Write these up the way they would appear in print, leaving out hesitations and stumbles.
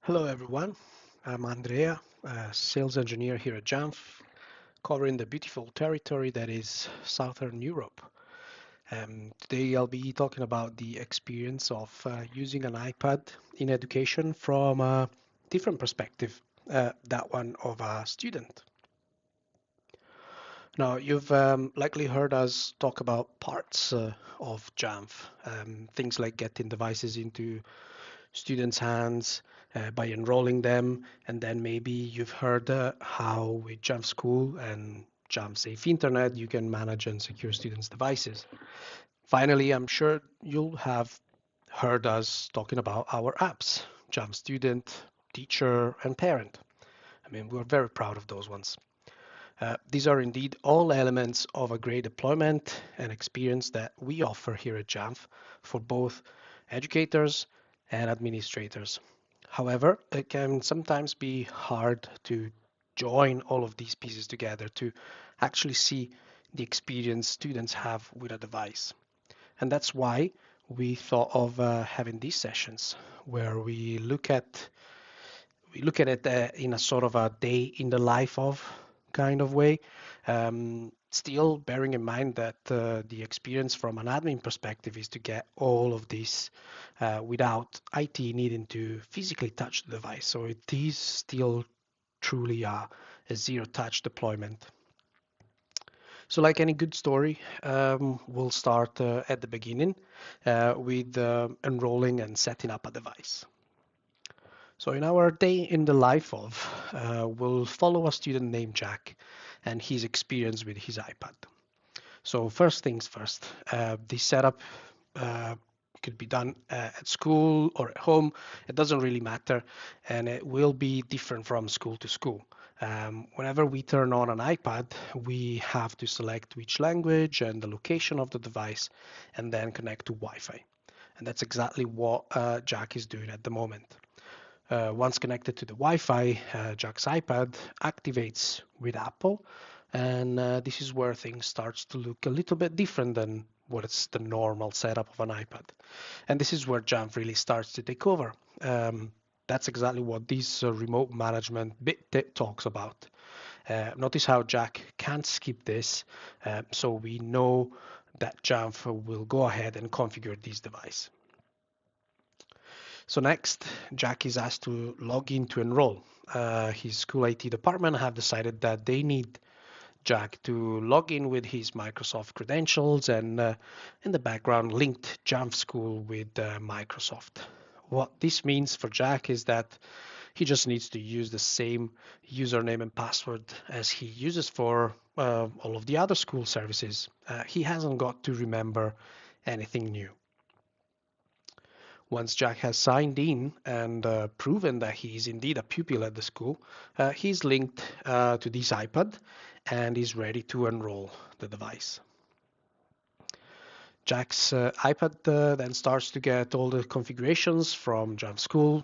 Hello everyone, I'm Andrea, a sales engineer here at Jamf, covering the beautiful territory that is Southern Europe. Today I'll be talking about the experience of using an iPad in education from a different perspective, that one of a student. Now, you've likely heard us talk about parts of Jamf, things like getting devices into students' hands by enrolling them. And then maybe you've heard how with Jamf School and Jamf Safe Internet, you can manage and secure students' devices. Finally, I'm sure you'll have heard us talking about our apps, Jamf Student, Teacher, and Parent. I mean, we're very proud of those ones. These are indeed all elements of a great deployment and experience that we offer here at Jamf for both educators and administrators. However, it can sometimes be hard to join all of these pieces together to actually see the experience students have with a device. And that's why we thought of having these sessions where we look at it in a sort of a day in the life of kind of way. Still bearing in mind that the experience from an admin perspective is to get all of this without IT needing to physically touch the device. So it is still truly a zero touch deployment. So, like any good story, we'll start at the beginning with enrolling and setting up a device. So in our day in the life of, we'll follow a student named Jack and his experience with his iPad. So first things first, this setup uh, could be done at school or at home. It doesn't really matter, and it will be different from school to school. Whenever we turn on an iPad, we have to select which language and the location of the device, and then connect to Wi-Fi. And that's exactly what Jack is doing at the moment. Once connected to the Wi-Fi, Jack's iPad activates with Apple, and this is where things starts to look a little bit different than what is the normal setup of an iPad. And this is where Jamf really starts to take over. That's exactly what this remote management bit talks about. Notice how Jack can't skip this, so we know that Jamf will go ahead and configure this device. So next, Jack is asked to log in to enroll. His school IT department have decided that they need Jack to log in with his Microsoft credentials and in the background linked Jamf School with Microsoft. What this means for Jack is that he just needs to use the same username and password as he uses for all of the other school services. He hasn't got to remember anything new. Once Jack has signed in and proven that he is indeed a pupil at the school, he's linked to this iPad and is ready to enroll the device. Jack's iPad then starts to get all the configurations from Jamf School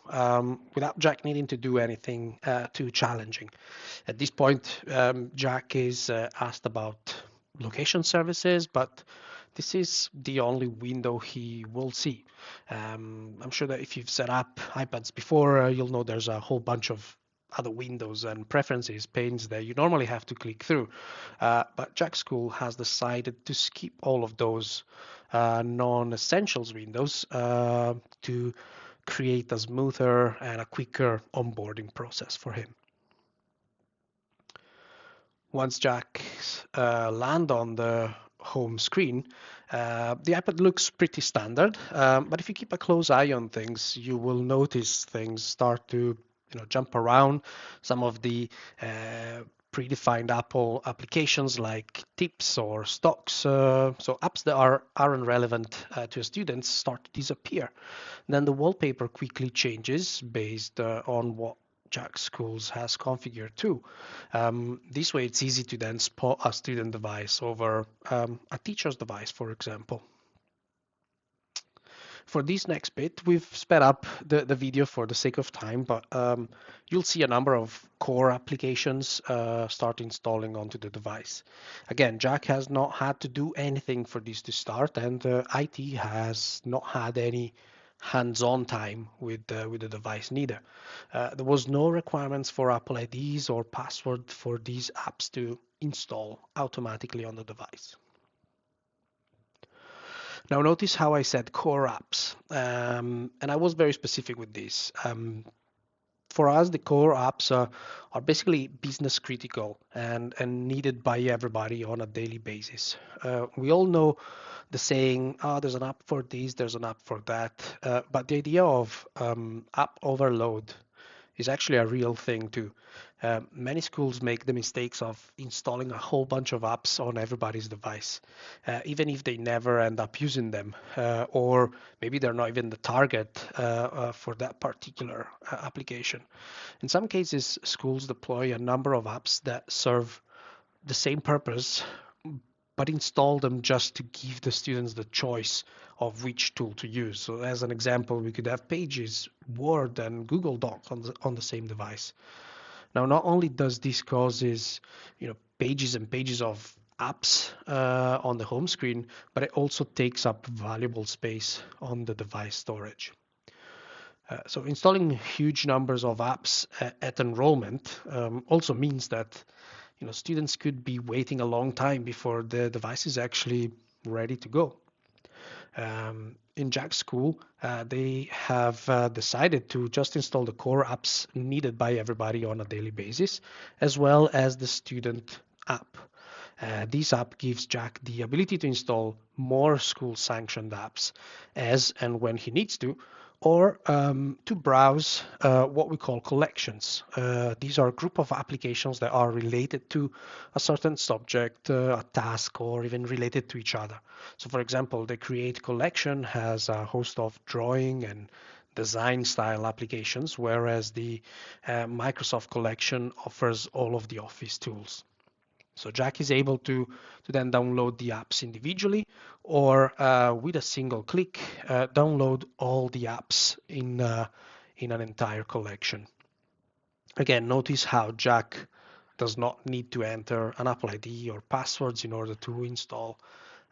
without Jack needing to do anything too challenging. At this point, Jack is asked about location services, but this is the only window he will see. I'm sure that if you've set up iPads before, you'll know there's a whole bunch of other windows and preferences panes that you normally have to click through. But Jack School has decided to skip all of those non-essentials windows to create a smoother and a quicker onboarding process for him. Once Jack land on the home screen, the iPad looks pretty standard. But if you keep a close eye on things, you will notice things start to jump around. Some of the predefined Apple applications like tips or stocks, so apps that aren't relevant to students start to disappear. Then the wallpaper quickly changes based on what Jack Schools has configured too. This way, it's easy to then spot a student device over a teacher's device, for example. For this next bit, we've sped up the video for the sake of time, but you'll see a number of core applications start installing onto the device. Again, Jack has not had to do anything for this to start, and IT has not had any hands-on time with the device neither. There was no requirements for Apple IDs or password for these apps to install automatically on the device. Now notice how I said core apps, and I was very specific with this. For us, the core apps are basically business critical and needed by everybody on a daily basis. We all know the saying, oh, there's an app for this, there's an app for that. But the idea of app overload is actually a real thing too. Many schools make the mistakes of installing a whole bunch of apps on everybody's device, even if they never end up using them, or maybe they're not even the target for that particular application. In some cases, schools deploy a number of apps that serve the same purpose, but install them just to give the students the choice of which tool to use. So as an example, we could have Pages, Word, and Google Docs on the same device. Now, not only does this causes, pages and pages of apps on the home screen, but it also takes up valuable space on the device storage. So installing huge numbers of apps at enrollment also means that students could be waiting a long time before the device is actually ready to go. In Jamf School, they have decided to just install the core apps needed by everybody on a daily basis, as well as the student app. This app gives Jack the ability to install more school-sanctioned apps as and when he needs to, or to browse what we call collections. These are a group of applications that are related to a certain subject, a task, or even related to each other. So for example, the Create collection has a host of drawing and design style applications, whereas the Microsoft collection offers all of the Office tools. So Jack is able to then download the apps individually or with a single click, download all the apps in an entire collection. Again, notice how Jack does not need to enter an Apple ID or passwords in order to install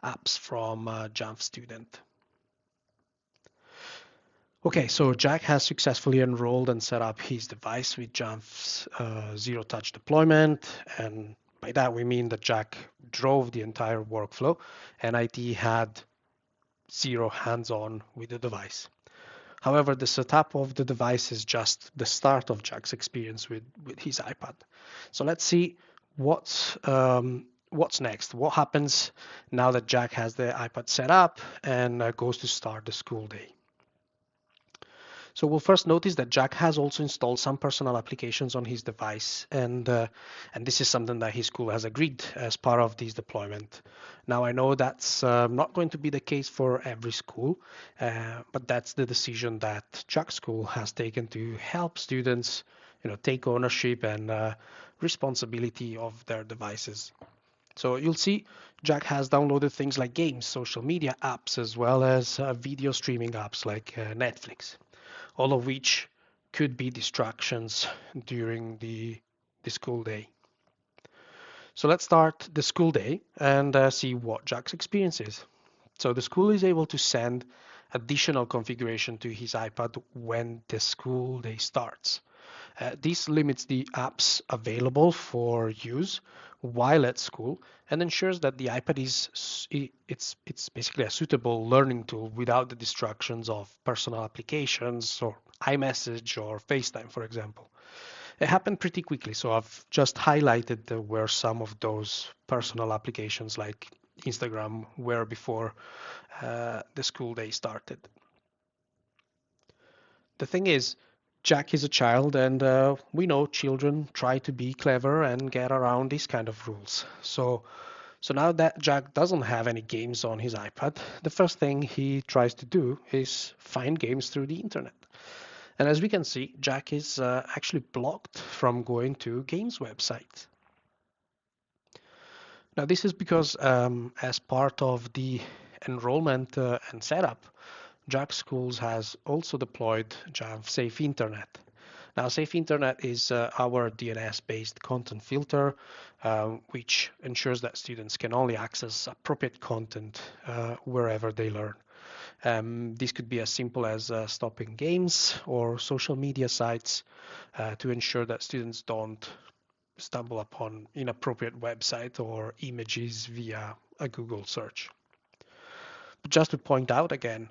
apps from Jamf Student. Okay, so Jack has successfully enrolled and set up his device with Jamf's zero-touch deployment, and by that we mean that Jack drove the entire workflow and IT had zero hands-on with the device. However, the setup of the device is just the start of Jack's experience with his iPad. So let's see what's next. What happens now that Jack has the iPad set up and goes to start the school day? So we'll first notice that Jack has also installed some personal applications on his device, and this is something that his school has agreed as part of this deployment. Now I know that's not going to be the case for every school, but that's the decision that Jack School has taken to help students, take ownership and responsibility of their devices. So you'll see Jack has downloaded things like games, social media apps, as well as video streaming apps like Netflix, all of which could be distractions during the school day. So let's start the school day and see what Jack's experience is. So the school is able to send additional configuration to his iPad when the school day starts. This limits the apps available for use while at school and ensures that the iPad it's basically a suitable learning tool without the distractions of personal applications or iMessage or FaceTime, for example. It happened pretty quickly, so I've just highlighted where some of those personal applications like Instagram were before the school day started. The thing is, Jack is a child, and we know children try to be clever and get around these kind of rules. So now that Jack doesn't have any games on his iPad, the first thing he tries to do is find games through the internet. And as we can see, Jack is actually blocked from going to games websites. Now this is because as part of the enrollment and setup, Jack Schools has also deployed Jamf Safe Internet. Now, Safe Internet is our DNS-based content filter, which ensures that students can only access appropriate content wherever they learn. This could be as simple as stopping games or social media sites to ensure that students don't stumble upon inappropriate website or images via a Google search. But just to point out again,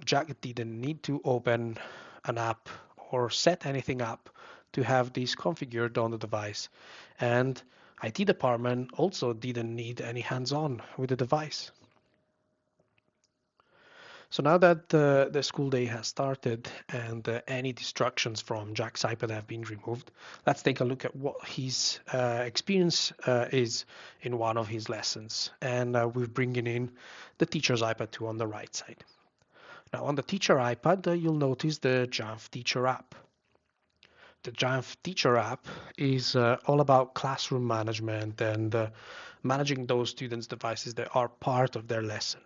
Jack didn't need to open an app or set anything up to have this configured on the device. And IT department also didn't need any hands-on with the device. So now that the school day has started and any distractions from Jack's iPad have been removed, let's take a look at what his experience is in one of his lessons. And we're bringing in the teacher's iPad 2 on the right side. Now on the teacher iPad, you'll notice the Jamf Teacher app. The Jamf Teacher app is all about classroom management and managing those students' devices that are part of their lesson.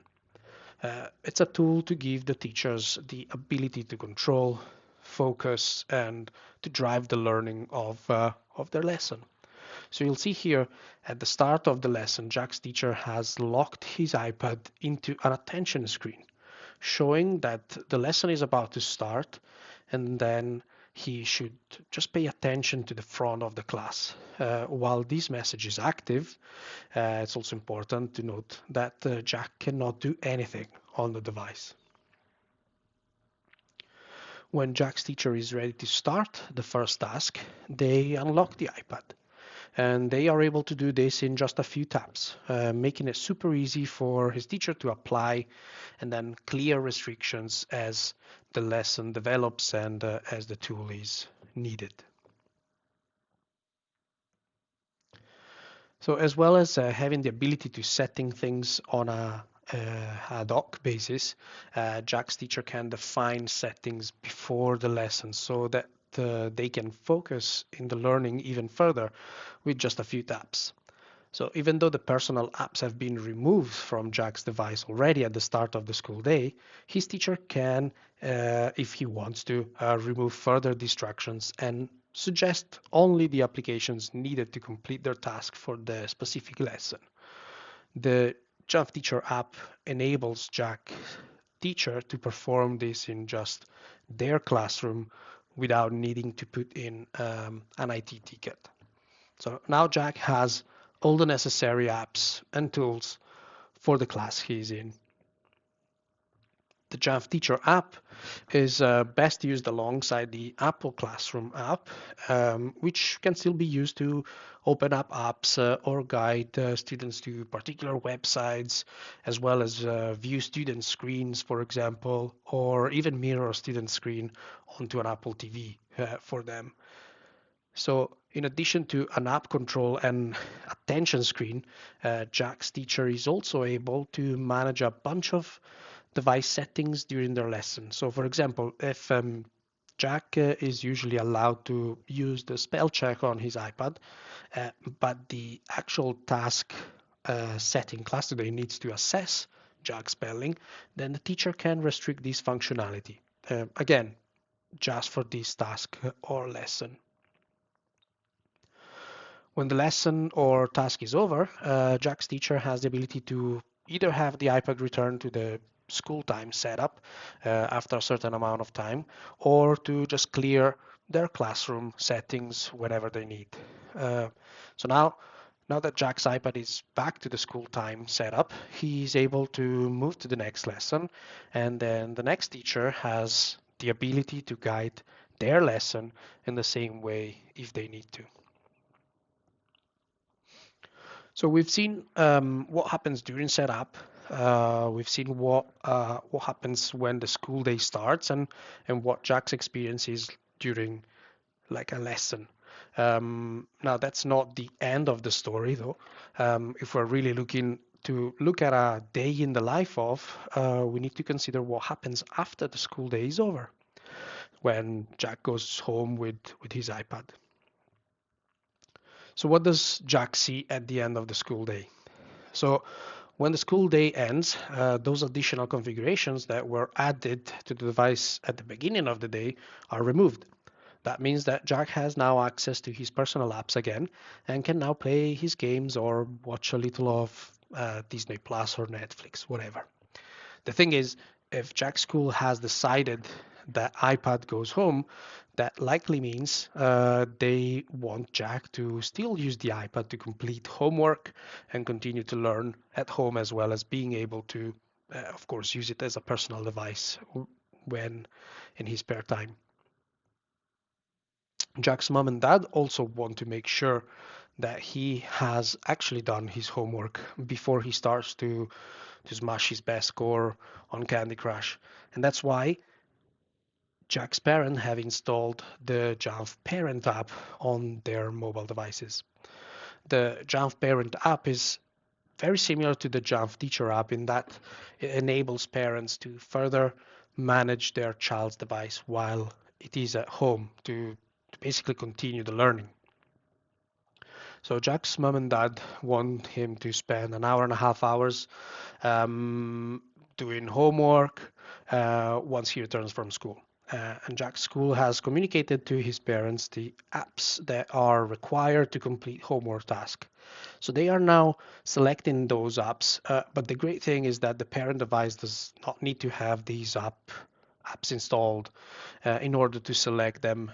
It's a tool to give the teachers the ability to control, focus, and to drive the learning of their lesson. So you'll see here at the start of the lesson, Jack's teacher has locked his iPad into an attention screen, showing that the lesson is about to start, and then he should just pay attention to the front of the class. While this message is active, it's also important to note that Jack cannot do anything on the device. When Jack's teacher is ready to start the first task, they unlock the iPad. And they are able to do this in just a few taps, making it super easy for his teacher to apply and then clear restrictions as the lesson develops and as the tool is needed. So as well as having the ability to setting things on a ad hoc basis, Jack's teacher can define settings before the lesson so that they can focus in the learning even further with just a few taps. So even though the personal apps have been removed from Jack's device already at the start of the school day, his teacher can, if he wants to, remove further distractions and suggest only the applications needed to complete their task for the specific lesson. The Jamf Teacher app enables Jack teacher to perform this in just their classroom without needing to put in an IT ticket. So now Jack has all the necessary apps and tools for the class he's in. The Jamf Teacher app is best used alongside the Apple Classroom app, which can still be used to open up apps or guide students to particular websites, as well as view student screens, for example, or even mirror a student screen onto an Apple TV for them. So in addition to an app control and attention screen, Jack's teacher is also able to manage a bunch of device settings during their lesson. So for example, if Jack is usually allowed to use the spell check on his iPad, but the actual task setting class today needs to assess Jack's spelling, then the teacher can restrict this functionality. Again, just for this task or lesson. When the lesson or task is over, Jack's teacher has the ability to either have the iPad returned to the school time setup after a certain amount of time, or to just clear their classroom settings whenever they need. So now that Jack's iPad is back to the school time setup, he's able to move to the next lesson, and then the next teacher has the ability to guide their lesson in the same way if they need to. So we've seen what happens during setup. We've seen what happens when the school day starts, and what Jack's experience is during like a lesson. Now that's not the end of the story though. If we're really looking to look at a day in the life of, we need to consider what happens after the school day is over, when Jack goes home with his iPad. So what does Jack see at the end of the school day? So when the school day ends, those additional configurations that were added to the device at the beginning of the day are removed. That means that Jack has now access to his personal apps again and can now play his games or watch a little of Disney Plus or Netflix, whatever. The thing is, if Jamf School has decided that iPad goes home, that likely means they want Jack to still use the iPad to complete homework and continue to learn at home, as well as being able to, of course, use it as a personal device when in his spare time. Jack's mom and dad also want to make sure that he has actually done his homework before he starts to smash his best score on Candy Crush. And that's why Jack's parents have installed the Jamf Parent app on their mobile devices. The Jamf Parent app is very similar to the Jamf Teacher app in that it enables parents to further manage their child's device while it is at home to basically continue the learning. So Jack's mom and dad want him to spend an hour and a half hours um, doing homework once he returns from school. And Jack's school has communicated to his parents the apps that are required to complete homework tasks. So they are now selecting those apps. But the great thing is that the parent device does not need to have these apps installed in order to select them.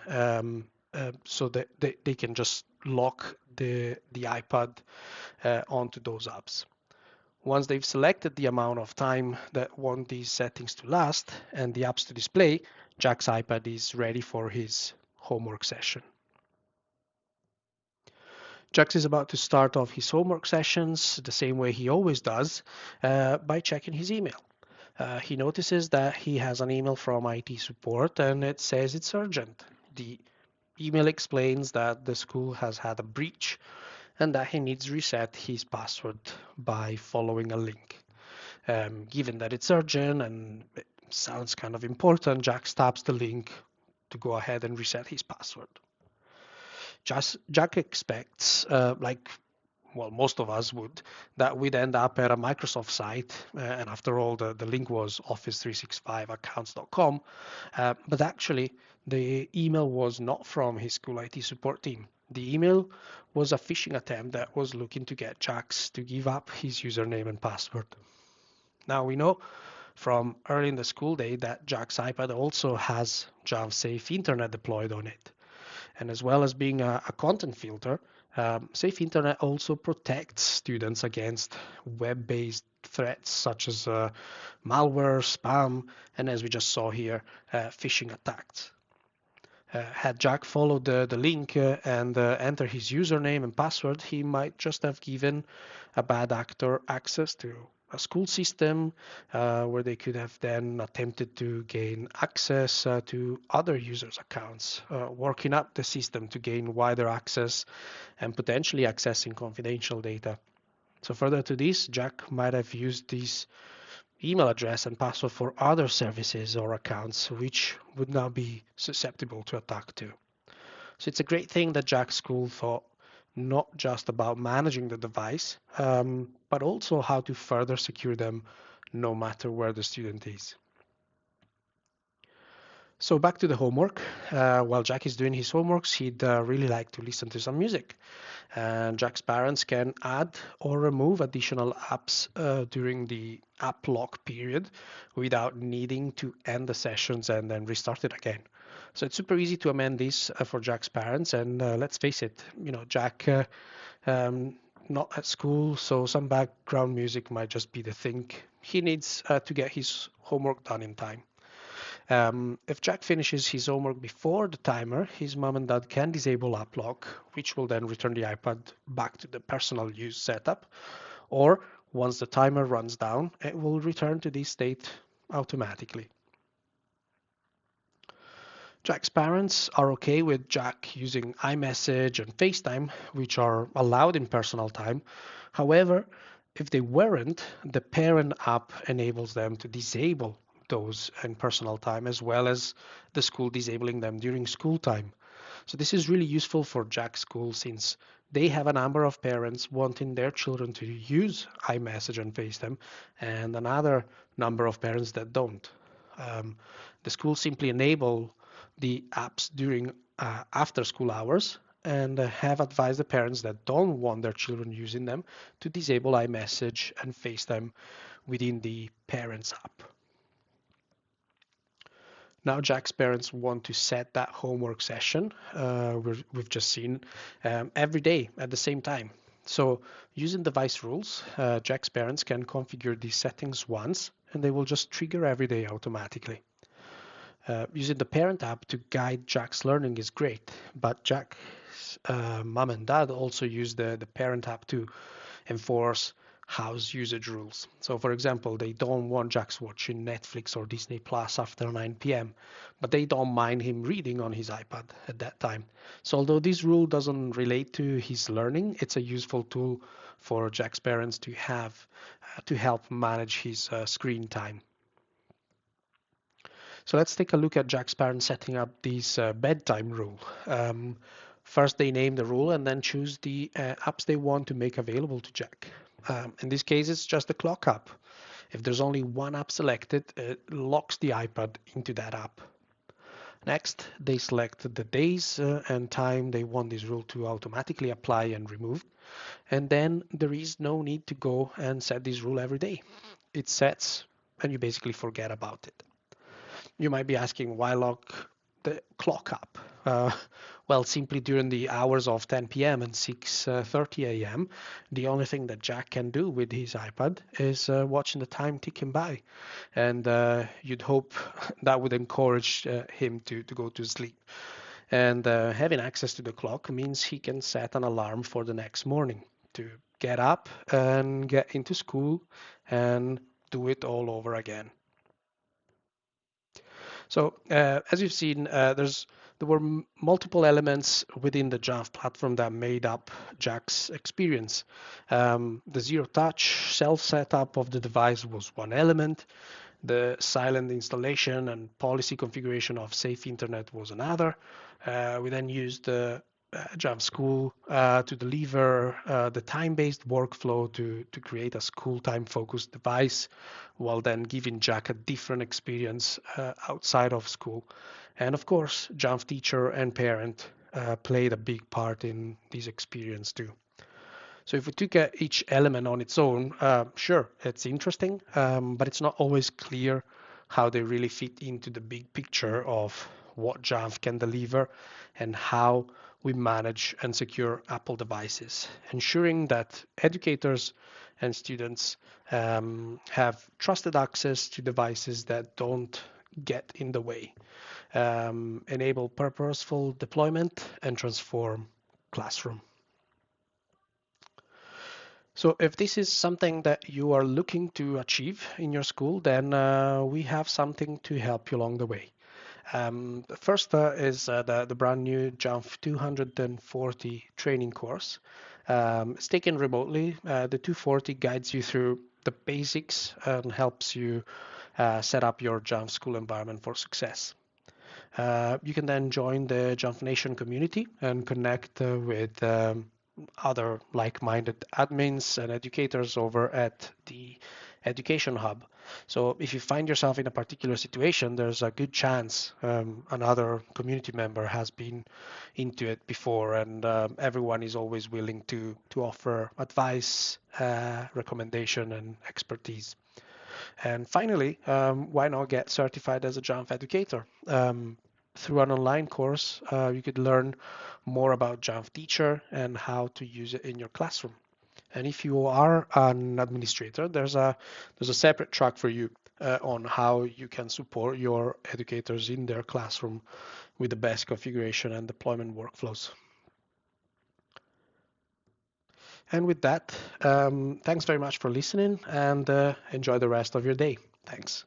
So that they can just lock the iPad onto those apps. Once they've selected the amount of time that want these settings to last and the apps to display, Jack's iPad is ready for his homework session. Jack is about to start off his homework sessions the same way he always does, by checking his email. He notices that he has an email from IT support and it says it's urgent. The email explains that the school has had a breach and that he needs to reset his password by following a link. Given that it's urgent and it sounds kind of important, Jack taps the link to go ahead and reset his password. Jack expects, well, most of us would, that we'd end up at a Microsoft site, and after all, the link was office365accounts.com, but actually, the email was not from his school IT support team. The email was a phishing attempt that was looking to get Jax to give up his username and password. Now we know from early in the school day that Jack's iPad also has Jamf Safe Internet deployed on it. And as well as being a content filter, Safe Internet also protects students against web-based threats such as malware, spam, and as we just saw here, phishing attacks. Had Jack followed the link and entered his username and password, he might just have given a bad actor access to a school system where they could have then attempted to gain access to other users' accounts, working up the system to gain wider access and potentially accessing confidential data. So further to this, Jack might have used this email address and password for other services or accounts which would now be susceptible to attack too. So it's a great thing that Jack School thought not just about managing the device, but also how to further secure them no matter where the student is. So back to the homework. While Jack is doing his homeworks, he'd really like to listen to some music. And Jack's parents can add or remove additional apps during the app lock period without needing to end the sessions and then restart it again. So it's super easy to amend this for Jack's parents. And let's face it, Jack not at school, so some background music might just be the thing he needs to get his homework done in time. If Jack finishes his homework before the timer, his mom and dad can disable app lock, which will then return the iPad back to the personal use setup. Or once the timer runs down, it will return to this state automatically. Jack's parents are okay with Jack using iMessage and FaceTime, which are allowed in personal time. However, if they weren't, the parent app enables them to disable those in personal time as well as the school disabling them during school time. So this is really useful for Jack School since they have a number of parents wanting their children to use iMessage and FaceTime and another number of parents that don't. The school simply enable the apps during after school hours and have advised the parents that don't want their children using them to disable iMessage and FaceTime within the parents app. Now Jack's parents want to set that homework session we've just seen every day at the same time. So using device rules, Jack's parents can configure these settings once and they will just trigger every day automatically. Using the parent app to guide Jack's learning is great, but Jack's mom and dad also use the parent app to enforce house usage rules. So, for example, they don't want Jack's watching Netflix or Disney Plus after 9 p.m., but they don't mind him reading on his iPad at that time. So, although this rule doesn't relate to his learning, it's a useful tool for Jack's parents to have to help manage his screen time. So let's take a look at Jack's parents setting up this bedtime rule. First, they name the rule and then choose the apps they want to make available to Jack. In this case, it's just the clock app. If there's only one app selected, it locks the iPad into that app. Next, they select the days and time they want this rule to automatically apply and remove. And then there is no need to go and set this rule every day. It sets and you basically forget about it. You might be asking, why lock the clock up? Well, simply during the hours of 10 p.m. and 6:30 a.m., the only thing that Jack can do with his iPad is watching the time ticking by. And you'd hope that would encourage him to go to sleep. And having access to the clock means he can set an alarm for the next morning to get up and get into school and do it all over again. So as you've seen, there were multiple elements within the Jamf platform that made up Jack's experience. The zero-touch self-setup of the device was one element. The silent installation and policy configuration of safe internet was another. We then used Jamf School to deliver the time-based workflow to create a school time-focused device, while then giving Jack a different experience outside of school. And of course, Jamf Teacher and Parent played a big part in this experience too. So if we took each element on its own, sure, it's interesting, but it's not always clear how they really fit into the big picture of what Jamf can deliver and how we manage and secure Apple devices, ensuring that educators and students have trusted access to devices that don't get in the way, enable purposeful deployment, and transform classroom. So if this is something that you are looking to achieve in your school, then we have something to help you along the way. The first is the brand new Jamf 240 training course. It's taken remotely. The 240 guides you through the basics and helps you set up your Jamf school environment for success. You can then join the Jamf Nation community and connect with other like-minded admins and educators over at the Education Hub. So if you find yourself in a particular situation, there's a good chance another community member has been into it before, and everyone is always willing to offer advice, recommendation, and expertise. And finally, why not get certified as a Jamf educator? Through an online course, you could learn more about Jamf Teacher and how to use it in your classroom. And if you are an administrator, there's a separate track for you on how you can support your educators in their classroom with the best configuration and deployment workflows. And with that, thanks very much for listening and enjoy the rest of your day. Thanks.